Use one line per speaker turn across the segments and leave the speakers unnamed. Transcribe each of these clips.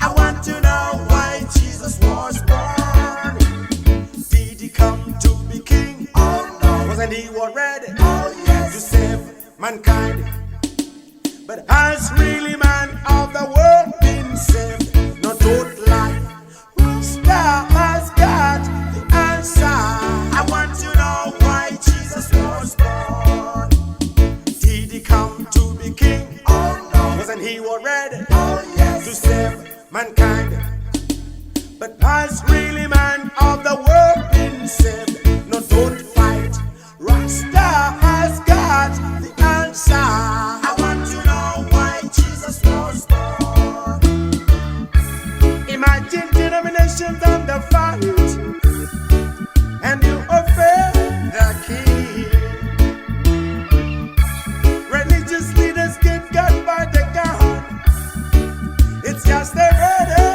I want to know why Jesus was born. Did he come to be king? Oh no. Wasn't he already? Oh yes. To save mankind. But has really man of the world been saved? No, don't lie. Rasta has got the answer. I want to know why Jesus was born. Did he come to be king? Oh no. Wasn't he already? Oh yes. To save mankind. But has really man of the world been saved? No, don't fight. Rasta has got the answer. I want to know why Jesus was born. Imagine denominations on the fight, and you offend the king. Religious leaders get got by the gun. It's just a murder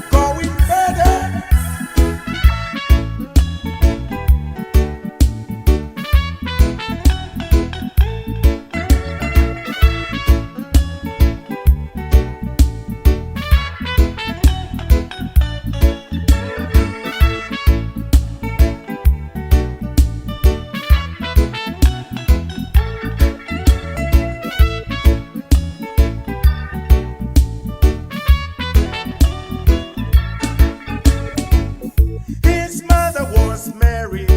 going further. His mother was Mary.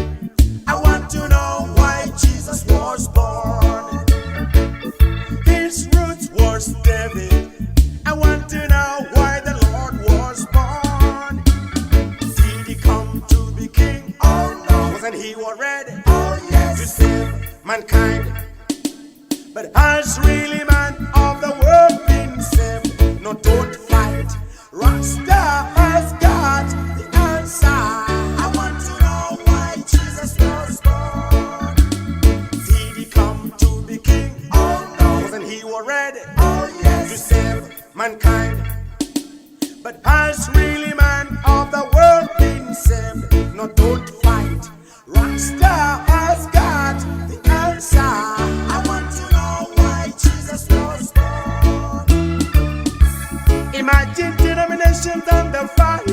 I want to know why Jesus was born. His roots was David. I want to know why the Lord was born. Did he come to be king? Oh no. Wasn't he already? Oh yes. To save mankind. But has really man of the world been saved? No, don't fight. Rasta has got the answer. I want to know why Jesus was born. Did he come to be king? Oh no. Wasn't he already? Oh yes. To save mankind. But has really man of the world been saved? No, don't fight. Rasta has got the answer. I want to know why Jesus was born. Imagine denominations on the fight,